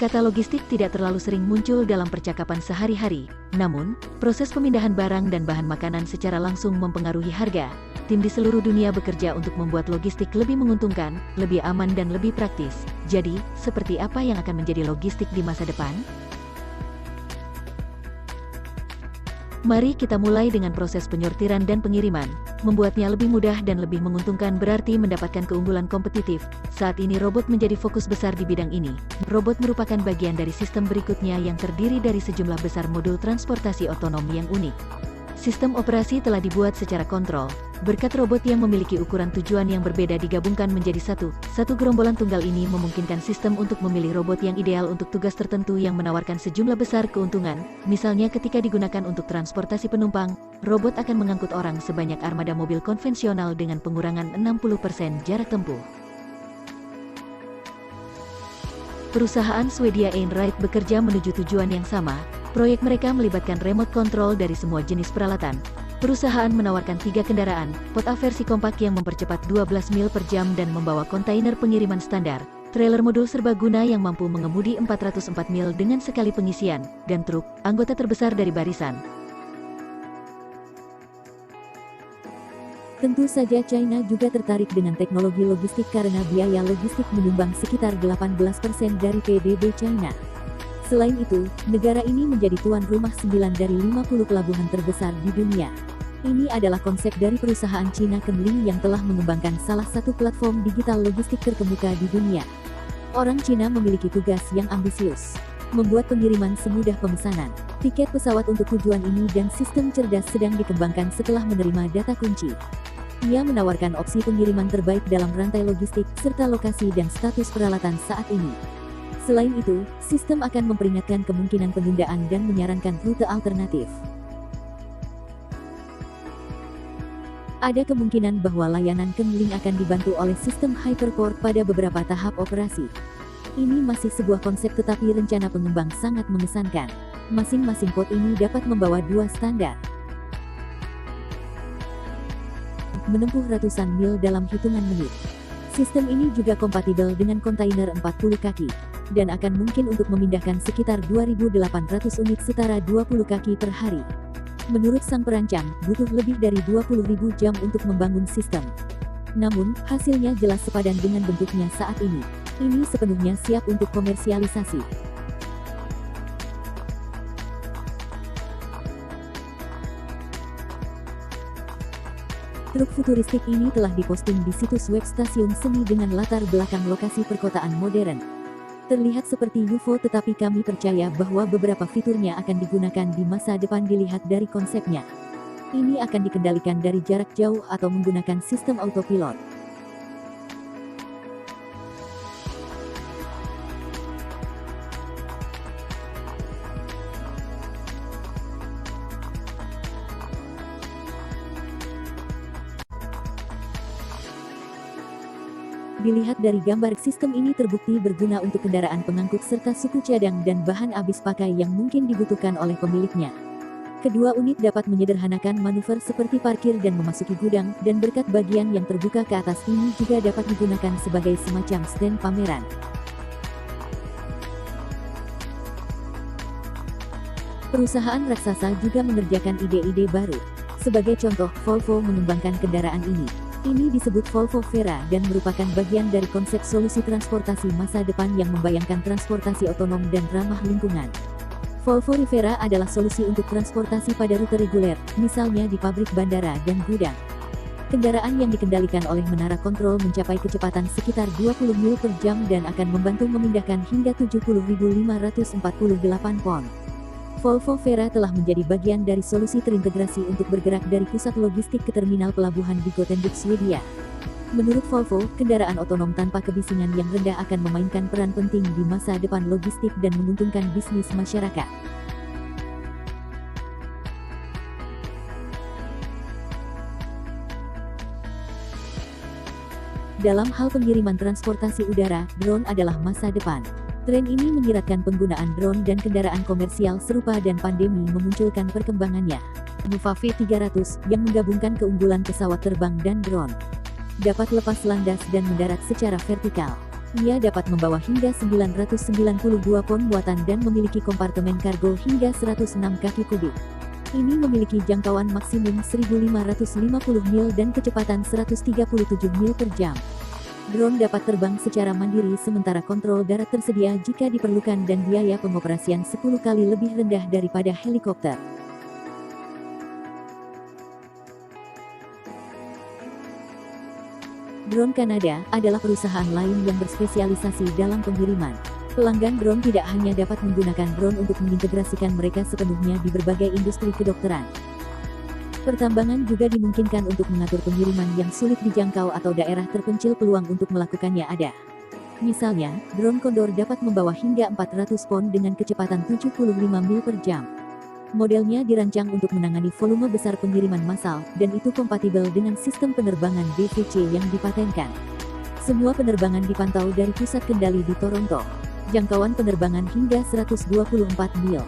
Kata logistik tidak terlalu sering muncul dalam percakapan sehari-hari, namun, proses pemindahan barang dan bahan makanan secara langsung mempengaruhi harga. Tim di seluruh dunia bekerja untuk membuat logistik lebih menguntungkan, lebih aman dan lebih praktis. Jadi, seperti apa yang akan menjadi logistik di masa depan? Mari kita mulai dengan proses penyortiran dan pengiriman. Membuatnya lebih mudah dan lebih menguntungkan berarti mendapatkan keunggulan kompetitif. Saat ini robot menjadi fokus besar di bidang ini. Robot merupakan bagian dari sistem berikutnya yang terdiri dari sejumlah besar modul transportasi otonom yang unik. Sistem operasi telah dibuat secara kontrol. Berkat robot yang memiliki ukuran tujuan yang berbeda digabungkan menjadi satu gerombolan tunggal ini memungkinkan sistem untuk memilih robot yang ideal untuk tugas tertentu yang menawarkan sejumlah besar keuntungan. Misalnya ketika digunakan untuk transportasi penumpang, robot akan mengangkut orang sebanyak armada mobil konvensional dengan pengurangan 60% jarak tempuh. Perusahaan Swedia Einride bekerja menuju tujuan yang sama. Proyek mereka melibatkan remote control dari semua jenis peralatan. Perusahaan menawarkan 3 kendaraan, Pot-A versi kompak yang mempercepat 12 mil per jam dan membawa kontainer pengiriman standar, trailer modul serbaguna yang mampu mengemudi 404 mil dengan sekali pengisian, dan truk, anggota terbesar dari barisan. Tentu saja China juga tertarik dengan teknologi logistik karena biaya logistik menyumbang sekitar 18% dari PDB China. Selain itu, negara ini menjadi tuan rumah 9 dari 50 pelabuhan terbesar di dunia. Ini adalah konsep dari perusahaan Cina Kenling yang telah mengembangkan salah satu platform digital logistik terkemuka di dunia. Orang Cina memiliki tugas yang ambisius, membuat pengiriman semudah pemesanan, tiket pesawat untuk tujuan ini dan sistem cerdas sedang dikembangkan setelah menerima data kunci. Ia menawarkan opsi pengiriman terbaik dalam rantai logistik, serta lokasi dan status peralatan saat ini. Selain itu, sistem akan memperingatkan kemungkinan penundaan dan menyarankan rute alternatif. Ada kemungkinan bahwa layanan Kenling akan dibantu oleh sistem Hyperport pada beberapa tahap operasi. Ini masih sebuah konsep tetapi rencana pengembang sangat mengesankan. Masing-masing pot ini dapat membawa 2 standar. Menempuh ratusan mil dalam hitungan menit. Sistem ini juga kompatibel dengan kontainer 40 kaki. Dan akan mungkin untuk memindahkan sekitar 2.800 unit setara 20 kaki per hari. Menurut sang perancang, butuh lebih dari 20.000 jam untuk membangun sistem. Namun, hasilnya jelas sepadan dengan bentuknya saat ini. Ini sepenuhnya siap untuk komersialisasi. Truk futuristik ini telah diposting di situs web stasiun seni dengan latar belakang lokasi perkotaan modern. Terlihat seperti UFO tetapi kami percaya bahwa beberapa fiturnya akan digunakan di masa depan dilihat dari konsepnya. Ini akan dikendalikan dari jarak jauh atau menggunakan sistem autopilot. Dilihat dari gambar, sistem ini terbukti berguna untuk kendaraan pengangkut serta suku cadang dan bahan habis pakai yang mungkin dibutuhkan oleh pemiliknya. Kedua unit dapat menyederhanakan manuver seperti parkir dan memasuki gudang, dan berkat bagian yang terbuka ke atas ini juga dapat digunakan sebagai semacam stand pameran. Perusahaan raksasa juga mengerjakan ide-ide baru. Sebagai contoh, Volvo mengembangkan kendaraan ini. Ini disebut Volvo Vera dan merupakan bagian dari konsep solusi transportasi masa depan yang membayangkan transportasi otonom dan ramah lingkungan. Volvo Rivera adalah solusi untuk transportasi pada rute reguler, misalnya di pabrik, bandara, dan gudang. Kendaraan yang dikendalikan oleh menara kontrol mencapai kecepatan sekitar 20 mil per jam dan akan membantu memindahkan hingga 70.548 pon. Volvo Vera telah menjadi bagian dari solusi terintegrasi untuk bergerak dari pusat logistik ke terminal pelabuhan di Gothenburg, Swedia. Menurut Volvo, kendaraan otonom tanpa kebisingan yang rendah akan memainkan peran penting di masa depan logistik dan menguntungkan bisnis masyarakat. Dalam hal pengiriman transportasi udara, drone adalah masa depan. Tren ini menyiratkan penggunaan drone dan kendaraan komersial serupa dan pandemi memunculkan perkembangannya. Nuva V300, yang menggabungkan keunggulan pesawat terbang dan drone, dapat lepas landas dan mendarat secara vertikal. Ia dapat membawa hingga 992 pon muatan dan memiliki kompartemen kargo hingga 106 kaki kubik. Ini memiliki jangkauan maksimum 1.550 mil dan kecepatan 137 mil per jam. Drone dapat terbang secara mandiri sementara kontrol darat tersedia jika diperlukan dan biaya pengoperasian 10 kali lebih rendah daripada helikopter. Drone Kanada adalah perusahaan lain yang berspesialisasi dalam pengiriman. Pelanggan drone tidak hanya dapat menggunakan drone untuk mengintegrasikan mereka sepenuhnya di berbagai industri kedokteran. Pertambangan juga dimungkinkan untuk mengatur pengiriman yang sulit dijangkau atau daerah terpencil. Peluang untuk melakukannya ada. Misalnya, drone Condor dapat membawa hingga 400 pon dengan kecepatan 75 mil per jam. Modelnya dirancang untuk menangani volume besar pengiriman massal, dan itu kompatibel dengan sistem penerbangan BVC yang dipatenkan. Semua penerbangan dipantau dari pusat kendali di Toronto. Jangkauan penerbangan hingga 124 mil.